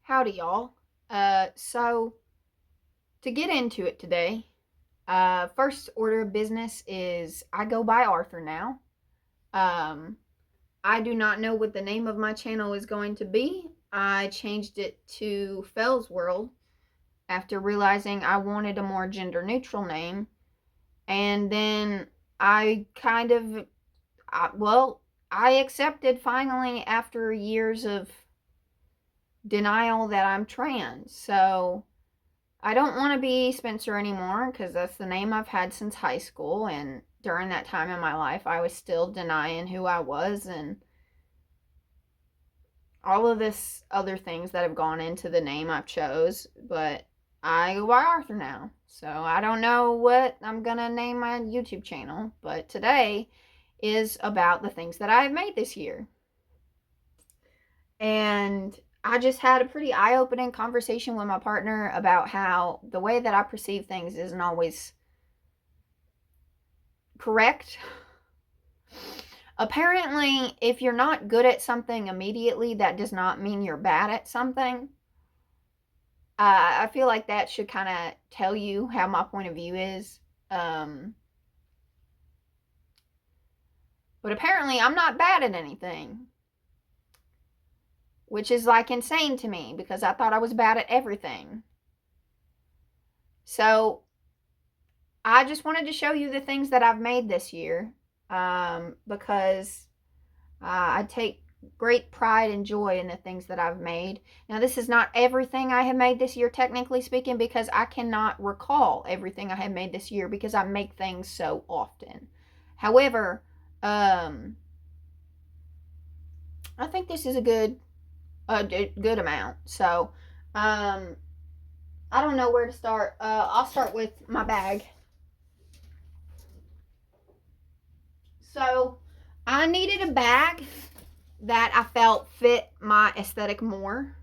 Howdy, y'all. So to get into it today, first order of business is I go by Arthur now. Um, I do not know what the name of my channel is going to be. I changed it to Fells World after realizing I wanted a more gender neutral name. And then I kind of, I accepted finally after years of denial that I'm trans. So I don't want to be Spencer anymore because that's the name I've had since high school. And during that time in my life, I was still denying who I was and all of this other things that have gone into the name I've chose. But I go by Arthur now. So I don't know what I'm going to name my YouTube channel. But today is about the things that I've made this year. And I just had a pretty eye-opening conversation with my partner about how the way that I perceive things isn't always correct. Apparently, if you're not good at something immediately, that does not mean you're bad at something. I feel like that should kind of tell you how my point of view is. But apparently, I'm not bad at anything, which is like insane to me because I thought I was bad at everything. So I just wanted to show you the things that I've made this year, because I take great pride and joy in the things that I've made. Now, this is not everything I have made this year, technically speaking, because I cannot recall everything I have made this year because I make things so often. However, I think this is a good amount. So, I don't know where to start. I'll start with my bag. So I needed a bag that I felt fit my aesthetic more.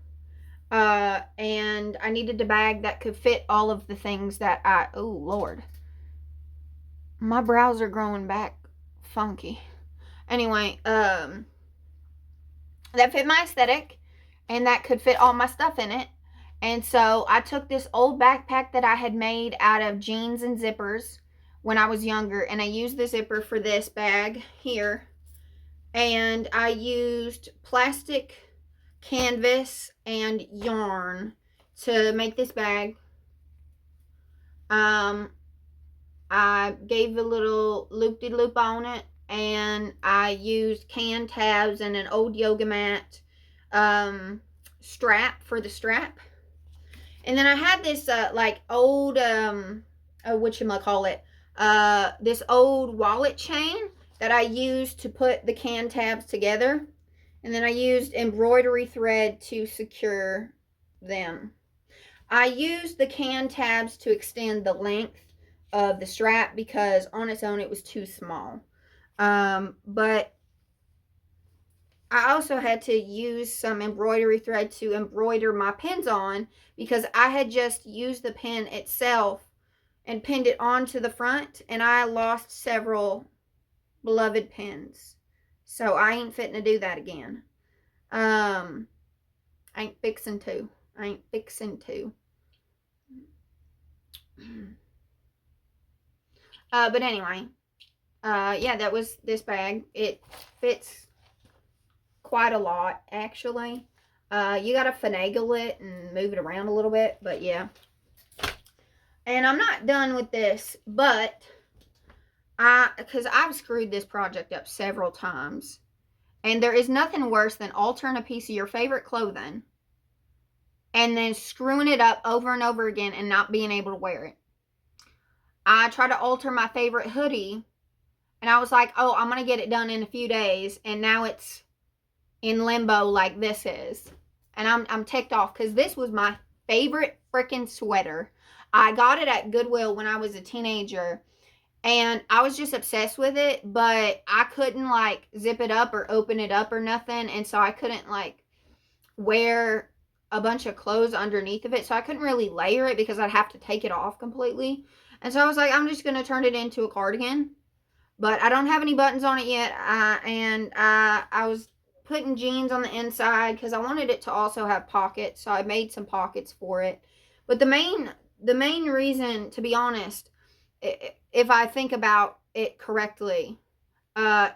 And I needed a bag that could fit all of the things that oh Lord, my brows are growing back funky. Anyway, that fit my aesthetic and that could fit all my stuff in it. And so I took this old backpack that I had made out of jeans and zippers when I was younger, and I used the zipper for this bag here. And I used plastic canvas and yarn to make this bag. I gave a little loop-de-loop on it, and I used can tabs and an old yoga mat strap for the strap. And then I had this like old whatchamacallit, this old wallet chain that I used to put the can tabs together. And then I used embroidery thread to secure them. I used the can tabs to extend the length of the strap because on its own it was too small. But I also had to use some embroidery thread to embroider my pins on because I had just used the pin itself and pinned it onto the front, and I lost several beloved pins. So I ain't fitting to do that again. I ain't fixing to. But anyway, yeah, that was this bag. It fits quite a lot, actually. You gotta finagle it and move it around a little bit, but yeah. And I'm not done with this, but because I've screwed this project up several times, and there is nothing worse than altering a piece of your favorite clothing and then screwing it up over and over again and not being able to wear it. I tried to alter my favorite hoodie, and I was like, oh, I'm going to get it done in a few days, and now it's in limbo like this is. And I'm ticked off because this was my favorite freaking sweater. I got it at Goodwill when I was a teenager, and I was just obsessed with it, but I couldn't like zip it up or open it up or nothing, and so I couldn't like wear a bunch of clothes underneath of it, so I couldn't really layer it because I'd have to take it off completely. And so I was like, I'm just going to turn it into a cardigan, but I don't have any buttons on it yet, and I was putting jeans on the inside because I wanted it to also have pockets, so I made some pockets for it. But the main reason, to be honest, if I think about it correctly,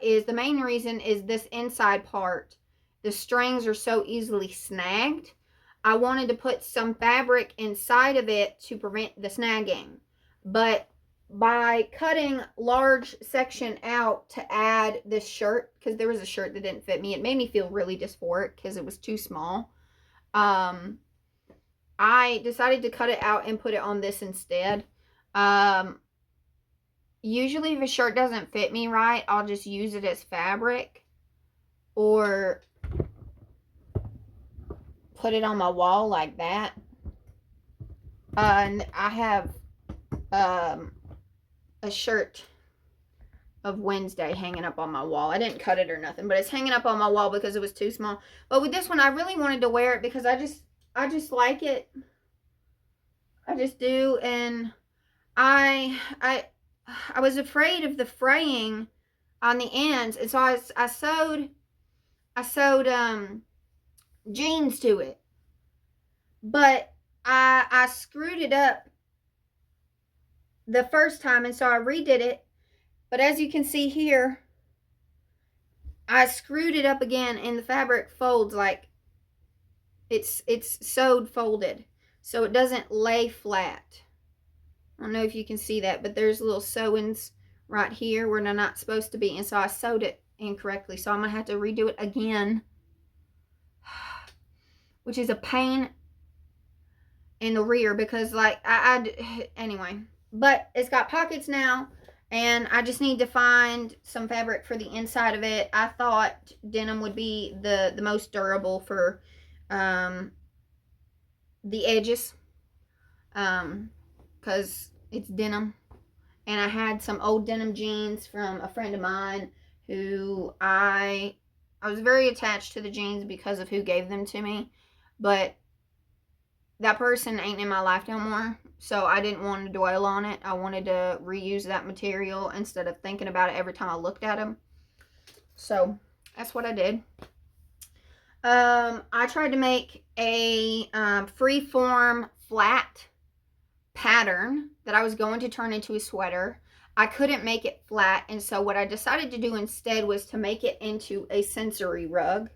is the main reason is this inside part. The strings are so easily snagged. I wanted to put some fabric inside of it to prevent the snagging. But by cutting large section out to add this shirt, because there was a shirt that didn't fit me, it made me feel really dysphoric because it was too small. I decided to cut it out and put it on this instead. Usually if a shirt doesn't fit me right, I'll just use it as fabric or put it on my wall like that. And I have a shirt of Wednesday hanging up on my wall. I didn't cut it or nothing, but it's hanging up on my wall because it was too small. But with this one, I really wanted to wear it because I just like it. I just do. And I was afraid of the fraying on the ends, and so I sewed jeans to it. But I screwed it up the first time, and so I redid it. But as you can see here, I screwed it up again, and the fabric folds like it's sewed folded, so it doesn't lay flat. I don't know if you can see that, but there's little sewings right here where they're not supposed to be, and so I sewed it incorrectly, so I'm gonna have to redo it again, which is a pain in the rear because like anyway. But it's got pockets now, and I just need to find some fabric for the inside of it. I thought denim would be the most durable for the edges, because it's denim. And I had some old denim jeans from a friend of mine who I was very attached to the jeans because of who gave them to me, but that person ain't in my life no more, so I didn't want to dwell on it. I wanted to reuse that material instead of thinking about it every time I looked at them. So that's what I did. I tried to make a free-form flat pattern that I was going to turn into a sweater. I couldn't make it flat, and so what I decided to do instead was to make it into a sensory rug.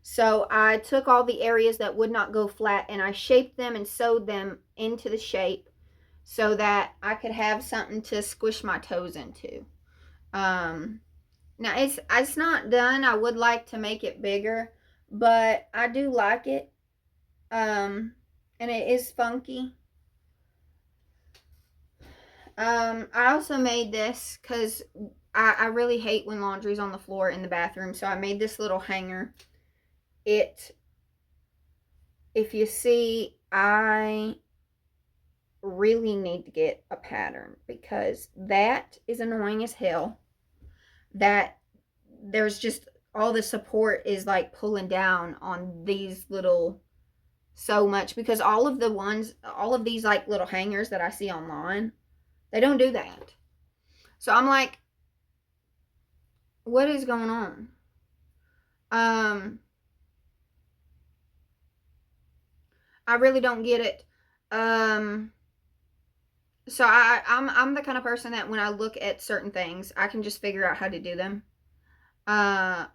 So I took all the areas that would not go flat and I shaped them and sewed them into the shape so that I could have something to squish my toes into. Now it's not done. I would like to make it bigger, but I do like it. And it is funky. I also made this because I really hate when laundry's on the floor in the bathroom, so I made this little hanger. If you see, I really need to get a pattern because that is annoying as hell. That there's just all the support is like pulling down on these little so much, because all of these like little hangers that I see online, they don't do that. So I'm like, what is going on? I really don't get it. So I'm the kind of person that when I look at certain things, I can just figure out how to do them. I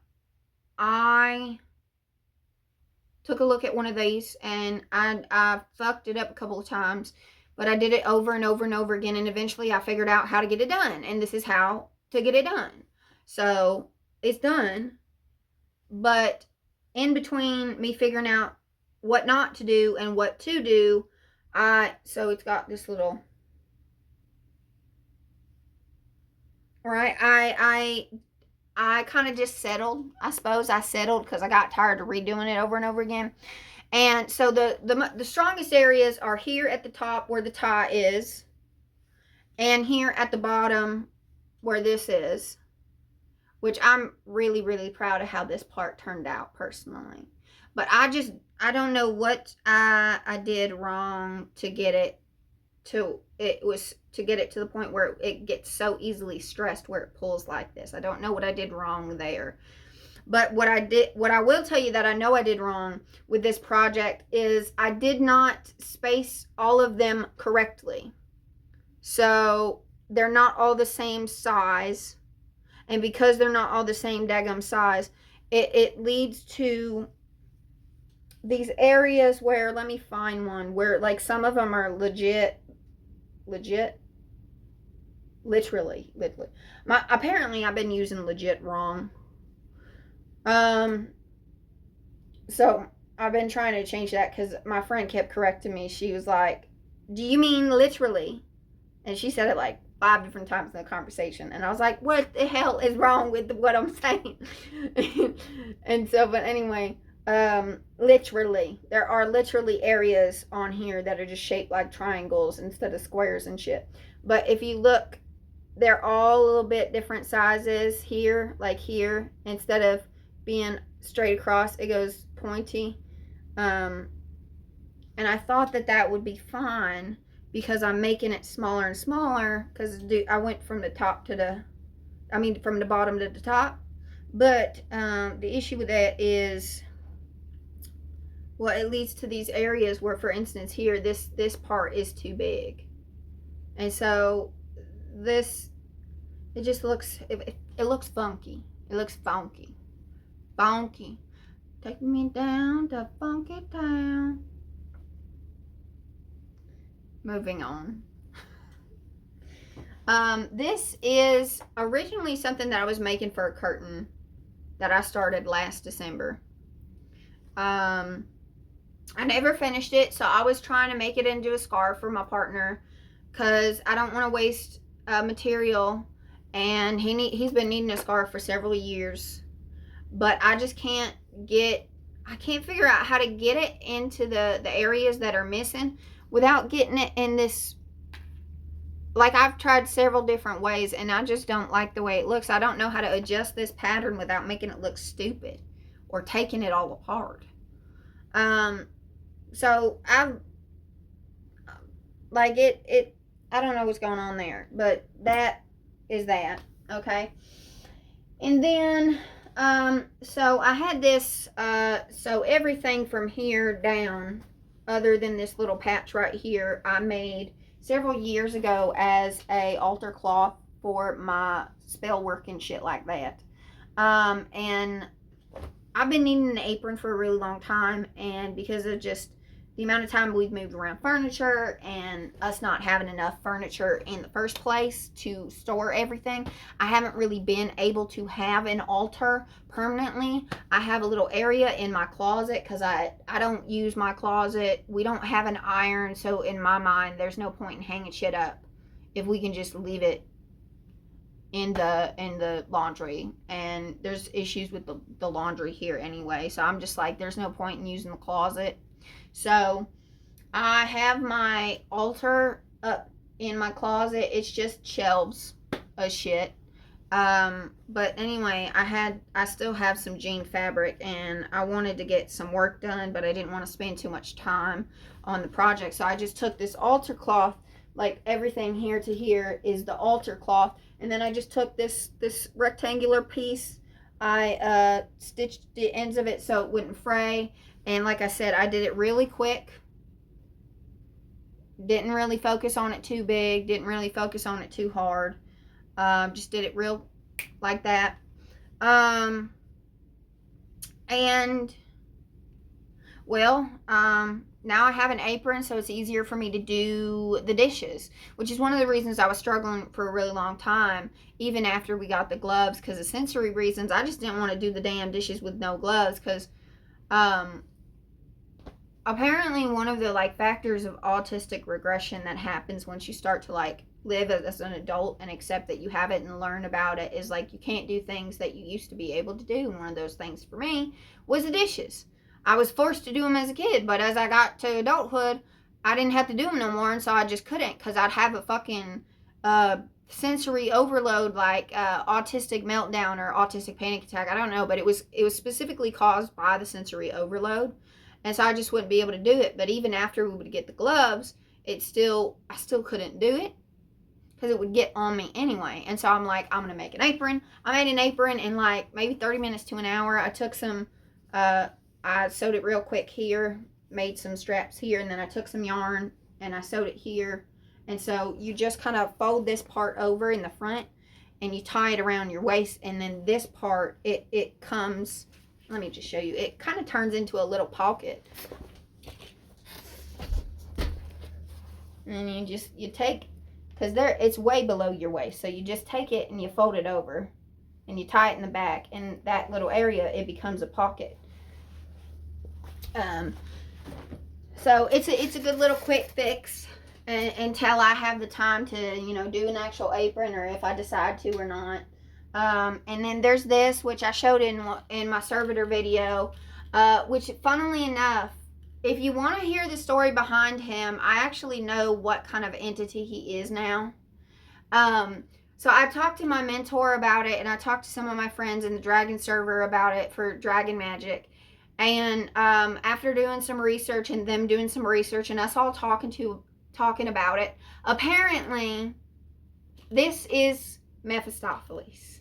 took a look at one of these and I fucked it up a couple of times, but I did it over and over and over again, and eventually I figured out how to get it done, and this is how to get it done. So it's done, but in between me figuring out what not to do and what to do, so it's got this little, right, I kind of just settled. I suppose I settled because I got tired of redoing it over and over again. And so the strongest areas are here at the top where the tie is, and here at the bottom where this is, which I'm really, really proud of how this part turned out personally. But I don't know what I did wrong to get it to the point where it gets so easily stressed where it pulls like this. I don't know what I did wrong there. But what I will tell you that I know I did wrong with this project is I did not space all of them correctly. So they're not all the same size. And because they're not all the same daggum size, it leads to these areas where, let me find one, where like some of them are legit, literally. Apparently I've been using legit wrong. So I've been trying to change that because my friend kept correcting me. She was like, do you mean literally? And she said it like 5 different times in the conversation. And I was like, what the hell is wrong with what I'm saying? And so, but anyway, literally, there are literally areas on here that are just shaped like triangles instead of squares and shit. But if you look, they're all a little bit different sizes here, like here, instead of being straight across, it goes pointy. And I thought that would be fine because I'm making it smaller and smaller because I went from the top to from the bottom to the top. But the issue with that is, well, it leads to these areas where, for instance, here, this part is too big. And so this, it just looks, it looks funky. It looks funky. Funky. Take me down to Funky Town. Moving on. This is originally something that I was making for a curtain that I started last December. I never finished it, so I was trying to make it into a scarf for my partner because I don't want to waste material, and he's been needing a scarf for several years, but I just can't figure out how to get it into the areas that are missing without getting it in this, like, I've tried several different ways and I just don't like the way it looks. I don't know how to adjust this pattern without making it look stupid or taking it all apart. So I've, like, I don't know what's going on there, but that is that, okay? And then, so I had this, so everything from here down, other than this little patch right here, I made several years ago as a altar cloth for my spell work and shit like that. And I've been needing an apron for a really long time, and because of just the amount of time we've moved around furniture and us not having enough furniture in the first place to store everything, I haven't really been able to have an altar permanently. I have a little area in my closet because I don't use my closet. We don't have an iron, so in my mind there's no point in hanging shit up if we can just leave it in the laundry. And there's issues with the laundry here anyway, so I'm just like, there's no point in using the closet. So I have my altar up in my closet. It's just shelves of shit. But anyway, I still have some jean fabric, and I wanted to get some work done, but I didn't want to spend too much time on the project. So I just took this altar cloth, like everything here to here is the altar cloth, and then I just took this rectangular piece. I stitched the ends of it so it wouldn't fray. And like I said, I did it really quick. Didn't really focus on it too big. Didn't really focus on it too hard. Just did it real like that. And, well, now I have an apron, so it's easier for me to do the dishes, which is one of the reasons I was struggling for a really long time, even after we got the gloves, because of sensory reasons. I just didn't want to do the damn dishes with no gloves, because apparently one of the like factors of autistic regression that happens once you start to like live as an adult and accept that you have it and learn about it is like you can't do things that you used to be able to do. And one of those things for me was the dishes. I was forced to do them as a kid, but as I got to adulthood, I didn't have to do them no more, and so I just couldn't, because I'd have a fucking sensory overload, like autistic meltdown or autistic panic attack. I don't know, but it was specifically caused by the sensory overload, and so I just wouldn't be able to do it. But even after we would get the gloves, I still couldn't do it because it would get on me anyway. And so I'm like, I'm gonna make an apron. I made an apron in like maybe 30 minutes to an hour. I took some, I sewed it real quick here, made some straps here, and then I took some yarn and I sewed it here. And so you just kind of fold this part over in the front and you tie it around your waist, and then this part, it comes, let me just show you, it kind of turns into a little pocket. And you take, because it's way below your waist, so you just take it and you fold it over and you tie it in the back, and that little area, it becomes a pocket. So it's a good little quick fix until I have the time to, you know, do an actual apron, or if I decide to or not. And then there's this, which I showed in my servitor video, which funnily enough, if you want to hear the story behind him, I actually know what kind of entity he is now. So I talked to my mentor about it, and I talked to some of my friends in the Dragon server about it for Dragon Magic. And after doing some research and them doing some research and us all talking about it, apparently this is Mephistopheles.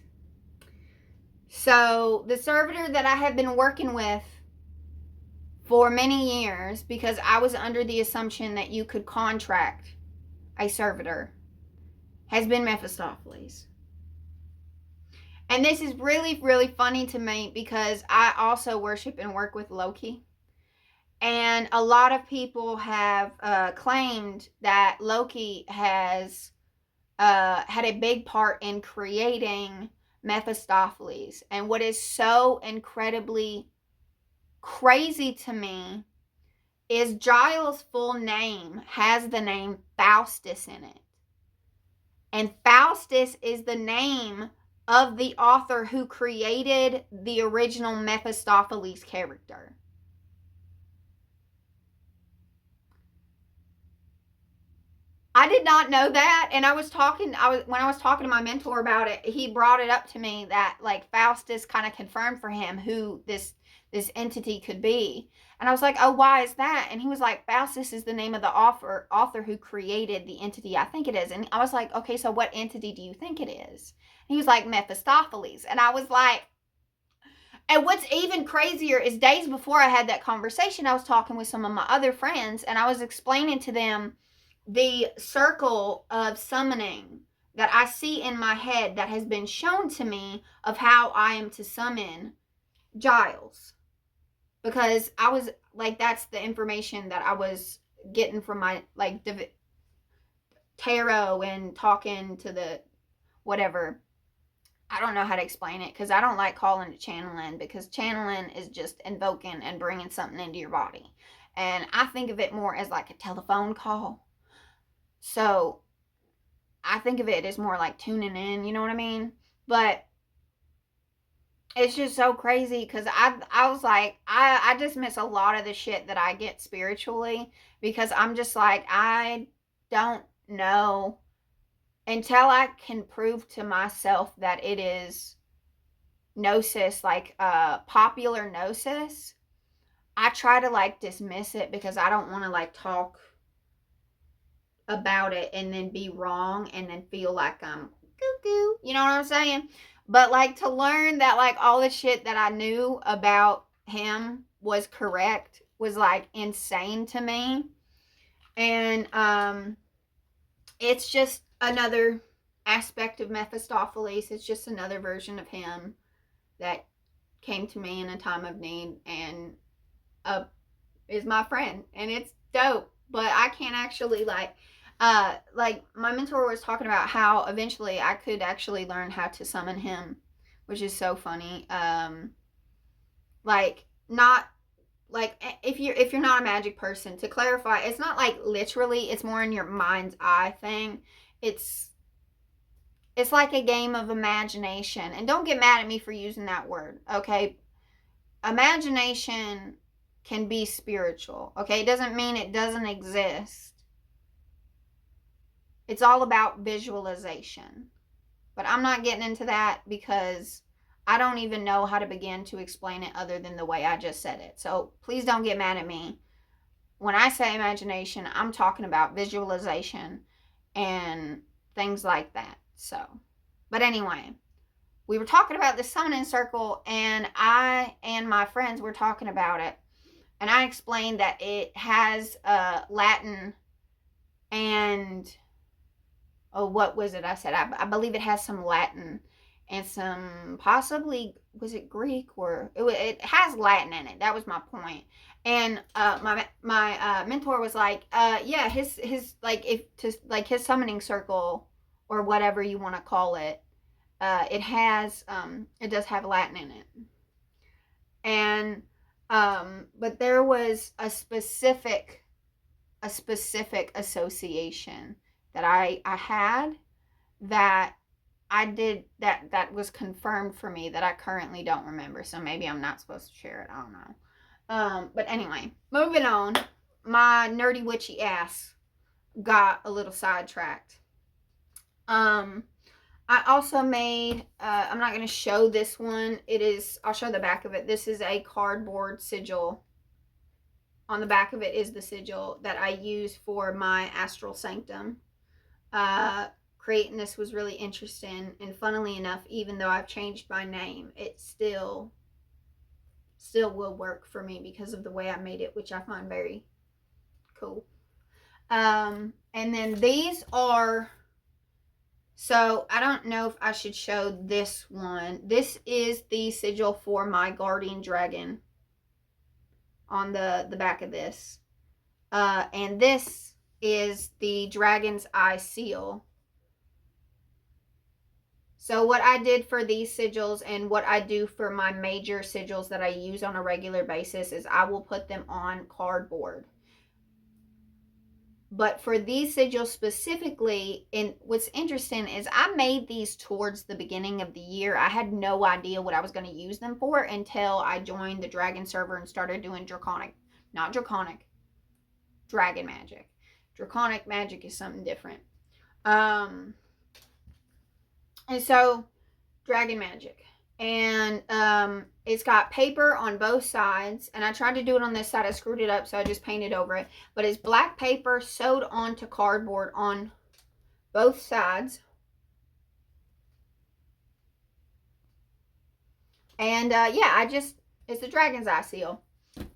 So the servitor that I have been working with for many years, because I was under the assumption that you could contract a servitor, has been Mephistopheles. And this is really, really funny to me because I also worship and work with Loki. And a lot of people have claimed that Loki has had a big part in creating Mephistopheles. And what is so incredibly crazy to me is Giles' full name has the name Faustus in it. And Faustus is the name of the author who created the original Mephistopheles character. I did not know that, and when I was talking to my mentor about it, he brought it up to me that like Faustus kind of confirmed for him who this entity could be. And I was like, oh, why is that? And he was like, Faustus is the name of the author who created the entity, I think it is. And I was like, okay, so what entity do you think it is? And he was like, Mephistopheles. And I was like, and what's even crazier is days before I had that conversation, I was talking with some of my other friends, and I was explaining to them the circle of summoning that I see in my head that has been shown to me of how I am to summon Giles. Because I was like, that's the information that I was getting from my like tarot and talking to the whatever. I don't know how to explain it because I don't like calling it channeling, because channeling is just invoking and bringing something into your body. And I think of it more as like a telephone call. So I think of it as more like tuning in, you know what I mean? But it's just so crazy because I was like, I dismiss a lot of the shit that I get spiritually because I'm just like, I don't know until I can prove to myself that it is gnosis, like popular gnosis. I try to like dismiss it because I don't want to like talk about it and then be wrong and then feel like I'm cuckoo. You know what I'm saying? But like to learn that like all the shit that I knew about him was correct was like insane to me. And it's just another aspect of Mephistopheles. It's just another version of him that came to me in a time of need and is my friend, and it's dope. But I can't actually like my mentor was talking about how eventually I could actually learn how to summon him, which is so funny. Like not like if you're not a magic person, to clarify, it's not like literally, it's more in your mind's eye thing. It's like a game of imagination. And don't get mad at me for using that word, okay? Imagination can be spiritual, okay? It doesn't mean it doesn't exist. It's all about visualization. But I'm not getting into that because I don't even know how to begin to explain it other than the way I just said it. So please don't get mad at me. When I say imagination, I'm talking about visualization and things like that. So, but anyway, we were talking about the summoning circle, and I and my friends were talking about it, and I explained that it has Latin and what was it I said? I believe it has some Latin and some possibly, was it Greek, or it has Latin in it. That was my point. And my mentor was like, yeah, his like, if to like his summoning circle or whatever you want to call it, it does have Latin in it. And but there was a specific association that I had that I did that was confirmed for me that I currently don't remember. So maybe I'm not supposed to share it. I don't know. But anyway, moving on. My nerdy witchy ass got a little sidetracked. I also made, I'm not going to show this one. I'll show the back of it. This is a cardboard sigil. On the back of it is the sigil that I use for my astral sanctum. Creating this was really interesting, and funnily enough, even though I've changed my name, it still will work for me because of the way I made it, which I find very cool. And then these are, so I don't know if I should show this one. This is the sigil for my guardian dragon on the back of this. And this is the dragon's eye seal. So what I did for these sigils and what I do for my major sigils that I use on a regular basis is I will put them on cardboard. But for these sigils specifically, and what's interesting is I made these towards the beginning of the year. I had no idea what I was going to use them for until I joined the Dragon server and started doing dragon magic. Draconic magic is something different. And so, dragon magic. And it's got paper on both sides. And I tried to do it on this side. I screwed it up, so I just painted over it. But it's black paper sewed onto cardboard on both sides. And yeah, it's the dragon's eye seal.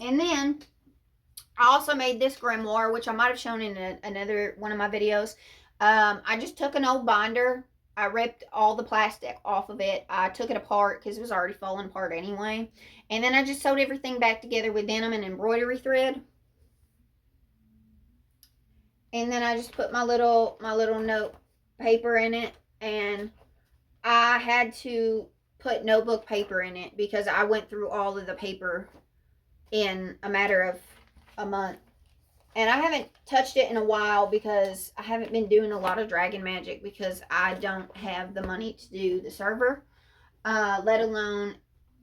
And then I also made this grimoire, which I might have shown in another one of my videos. I just took an old binder. I ripped all the plastic off of it. I took it apart because it was already falling apart anyway. And then I just sewed everything back together with denim and embroidery thread. And then I just put my little note paper in it. And I had to put notebook paper in it because I went through all of the paper in a matter of a month. And I haven't touched it in a while because I haven't been doing a lot of dragon magic because I don't have the money to do the server, let alone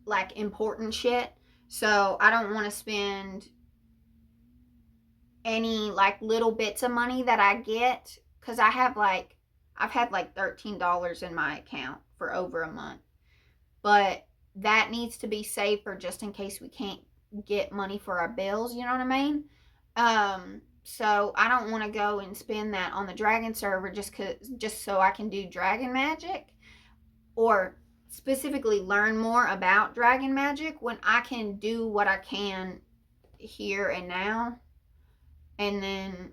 like important shit. So I don't want to spend any like little bits of money that I get, because I've had like $13 in my account for over a month. But that needs to be saved for just in case we can't get money for our bills, you know what I mean? So I don't want to go and spend that on the dragon server just so I can do dragon magic, or specifically learn more about dragon magic, when I can do what I can here and now and then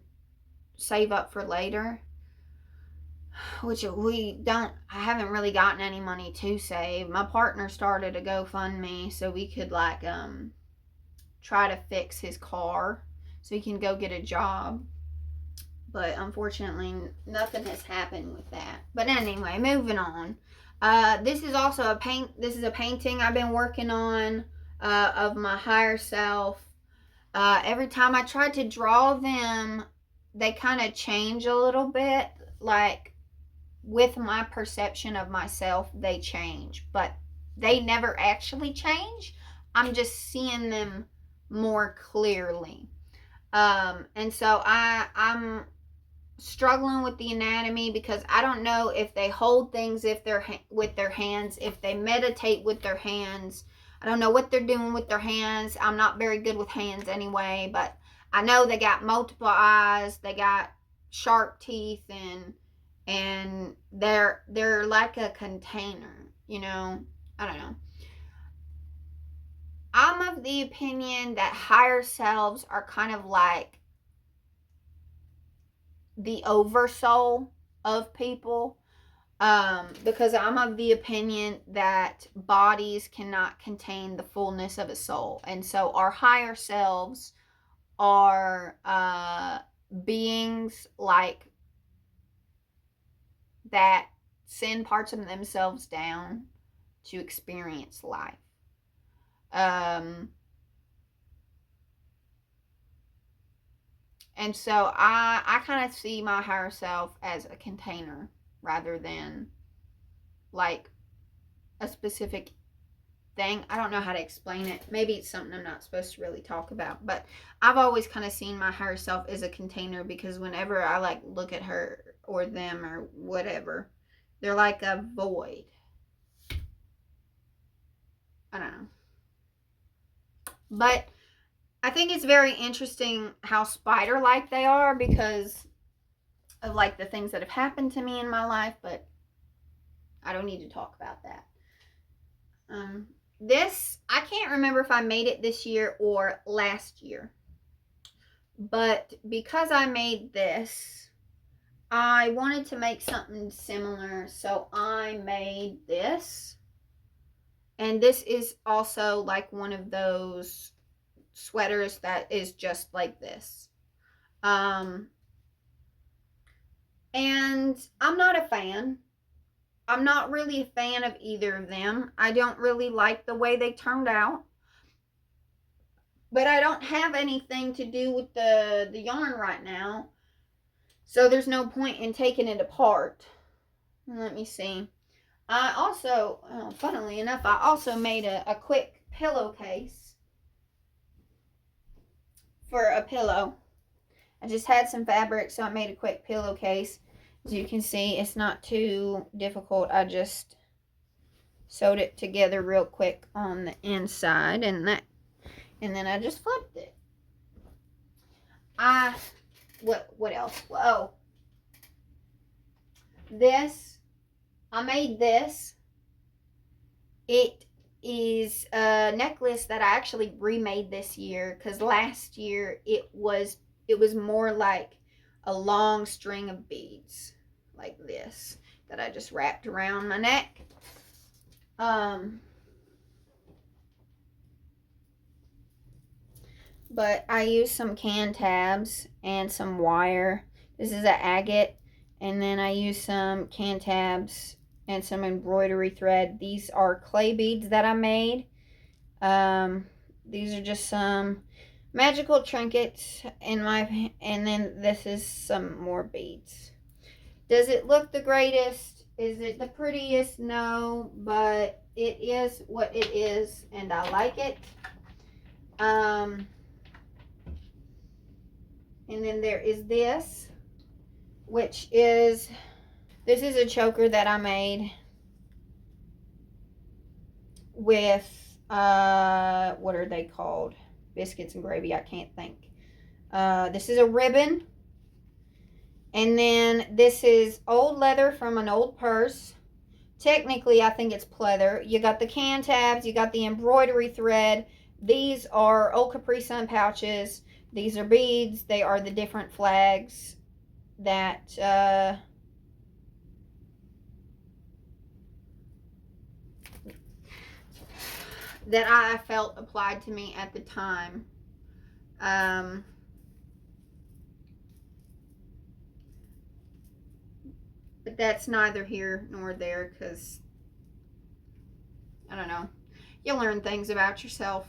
save up for later, which I haven't really gotten any money to save. My partner started a GoFundMe so we could like try to fix his car so he can go get a job. But unfortunately, nothing has happened with that. But anyway, moving on. This is also this is a painting I've been working on of my higher self. Every time I try to draw them, they kind of change a little bit. Like, with my perception of myself, they change. But they never actually change. I'm just seeing them more clearly. And so I'm struggling with the anatomy because I don't know if they hold things with their hands, if they meditate with their hands. I don't know what they're doing with their hands. I'm not very good with hands anyway, but I know they got multiple eyes, they got sharp teeth, and they're like a container, you know. I don't know. I'm of the opinion that higher selves are kind of like the oversoul of people, because I'm of the opinion that bodies cannot contain the fullness of a soul, and so our higher selves are beings like that send parts of themselves down to experience life. Um, and so I kind of see my higher self as a container rather than like a specific thing. I don't know how to explain it. Maybe it's something I'm not supposed to really talk about, but I've always kind of seen my higher self as a container, because whenever I like look at her or them or whatever, they're like a void. I don't know. But I think it's very interesting how spider like they are because of like the things that have happened to me in my life, but I don't need to talk about that. This, I can't remember if I made it this year or last year, but because I made this, I wanted to make something similar, so I made this. And this is also like one of those sweaters that is just like this. And I'm not a fan. I'm not really a fan of either of them. I don't really like the way they turned out. But I don't have anything to do with the yarn right now. So there's no point in taking it apart. Let me see. I also, funnily enough, I also made a quick pillowcase for a pillow. I just had some fabric, so I made a quick pillowcase. As you can see, it's not too difficult. I just sewed it together real quick on the inside, and then I just flipped it. What else? Oh, this, I made this. It is a necklace that I actually remade this year, because last year it was more like a long string of beads like this that I just wrapped around my neck. But I used some can tabs and some wire. This is an agate, and then I used some can tabs and some embroidery thread. These are clay beads that I made. These are just some magical trinkets in my, and then this is some more beads. Does it look the greatest? Is it the prettiest? No, but it is what it is, and I like it. And then there is this, which is, this is a choker that I made with, what are they called? Biscuits and gravy, I can't think. This is a ribbon. And then this is old leather from an old purse. Technically, I think it's pleather. You got the can tabs, you got the embroidery thread. These are old Capri Sun pouches. These are beads. They are the different flags that that I felt applied to me at the time. But that's neither here nor there, because I don't know. You learn things about yourself.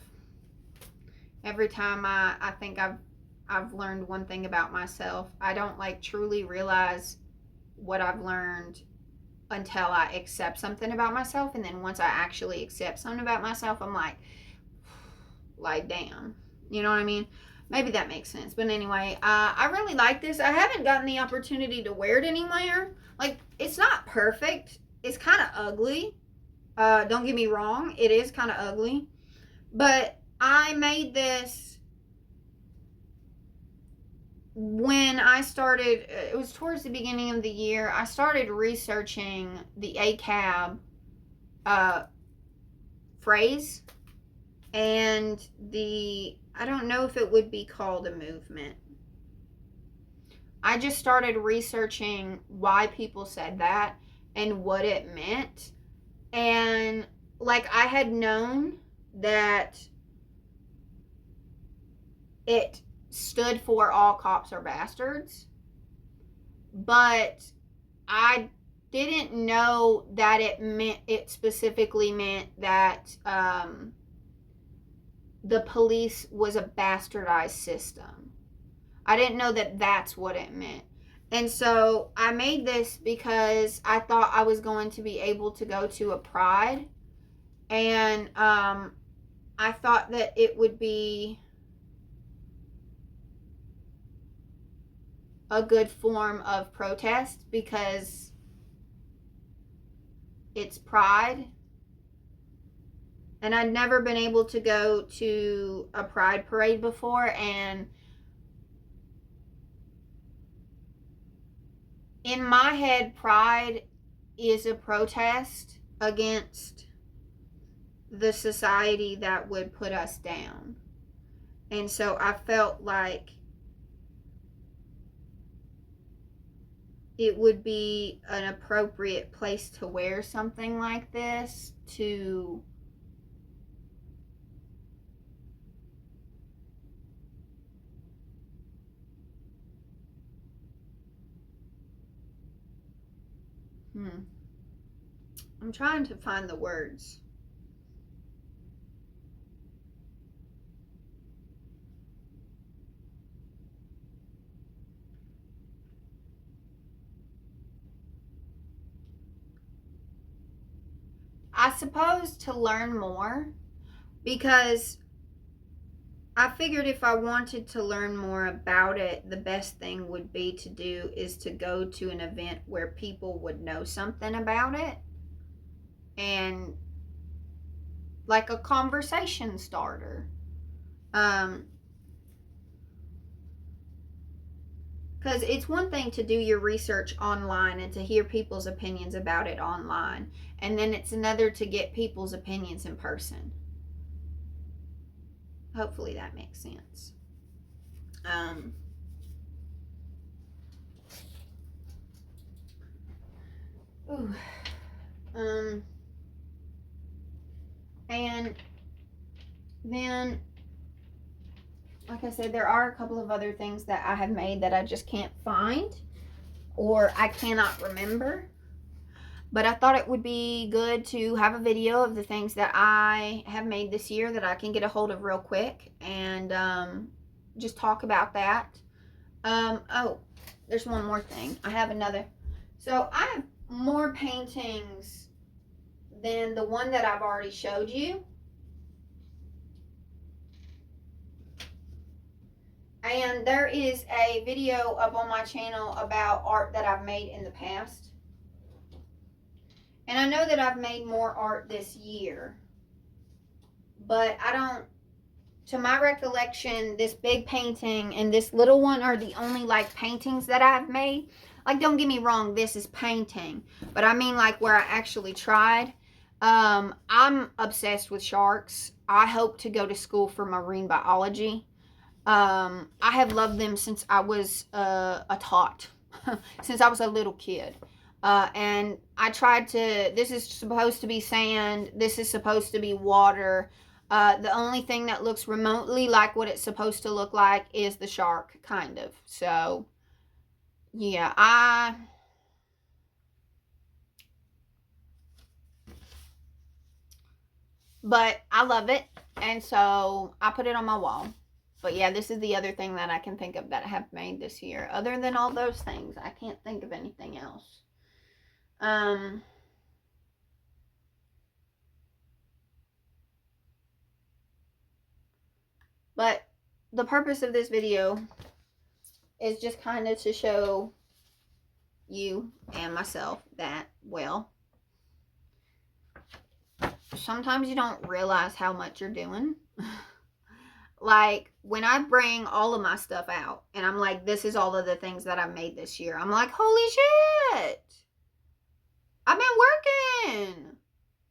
Every time I think I've learned one thing about myself, I don't like truly realize what I've learned until I accept something about myself. And then once I actually accept something about myself, I'm like damn, you know what I mean? Maybe that makes sense. But anyway, I really like this. I haven't gotten the opportunity to wear it anywhere. Like, it's not perfect. It's kind of ugly. Don't get me wrong, it is kind of ugly. But I made this when I started, it was towards the beginning of the year, I started researching the ACAB phrase and I don't know if it would be called a movement. I just started researching why people said that and what it meant. And like I had known that it stood for all cops are bastards, but I didn't know that it specifically meant that the police was a bastardized system. I didn't know that that's what it meant. And so I made this because I thought I was going to be able to go to a pride. And I thought that it would be a good form of protest because it's pride. And I'd never been able to go to a pride parade before. And in my head, pride is a protest against the society that would put us down. And so I felt like it would be an appropriate place to wear something like this to I'm trying to find the words. I suppose to learn more, because I figured if I wanted to learn more about it, the best thing would be to do is to go to an event where people would know something about it, and like a conversation starter. Because it's one thing to do your research online and to hear people's opinions about it online, and then it's another to get people's opinions in person. Hopefully that makes sense. Ooh. And then, like I said, there are a couple of other things that I have made that I just can't find or I cannot remember. But I thought it would be good to have a video of the things that I have made this year that I can get a hold of real quick and just talk about that. Oh, there's one more thing. I have another. So I have more paintings than the one that I've already showed you. And there is a video up on my channel about art that I've made in the past. And I know that I've made more art this year. But I don't, to my recollection, this big painting and this little one are the only like paintings that I've made. Like, don't get me wrong, this is painting. But I mean like where I actually tried. I'm obsessed with sharks. I hope to go to school for marine biology. I have loved them since I was a tot, since I was a little kid. And I tried to, this is supposed to be sand, this is supposed to be water. The only thing that looks remotely like what it's supposed to look like is the shark, kind of. So, yeah, but I love it, and so I put it on my wall. But yeah, this is the other thing that I can think of that I have made this year. Other than all those things, I can't think of anything else. But the purpose of this video is just kind of to show you and myself that, well, sometimes you don't realize how much you're doing Like, when I bring all of my stuff out and I'm like, this is all of the things that I've made this year, I'm like, holy shit. I've been working.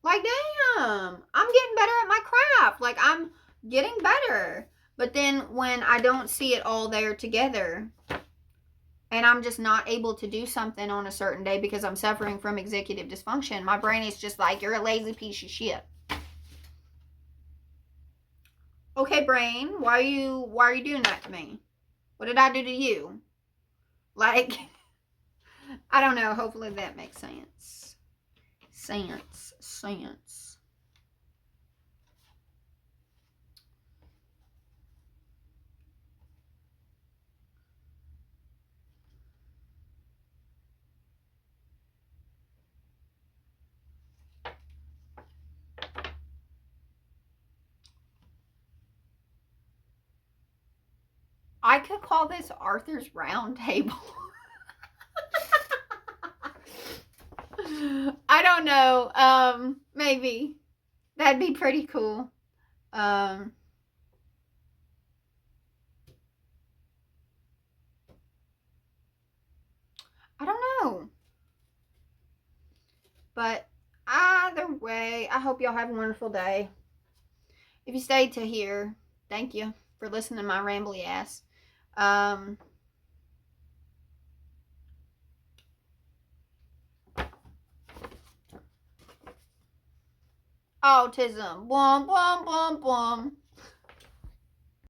Like, damn. I'm getting better at my craft. Like, I'm getting better. But then when I don't see it all there together and I'm just not able to do something on a certain day because I'm suffering from executive dysfunction, my brain is just like, you're a lazy piece of shit. Okay, brain, why are you doing that to me? What did I do to you? Like, I don't know. Hopefully that makes sense. Sense. I could call this Arthur's Round Table. I don't know. Maybe. That'd be pretty cool. Um, I don't know. But either way, I hope y'all have a wonderful day. If you stayed to here, thank you for listening to my rambly ass. Autism. Blum, blum, blum, blum.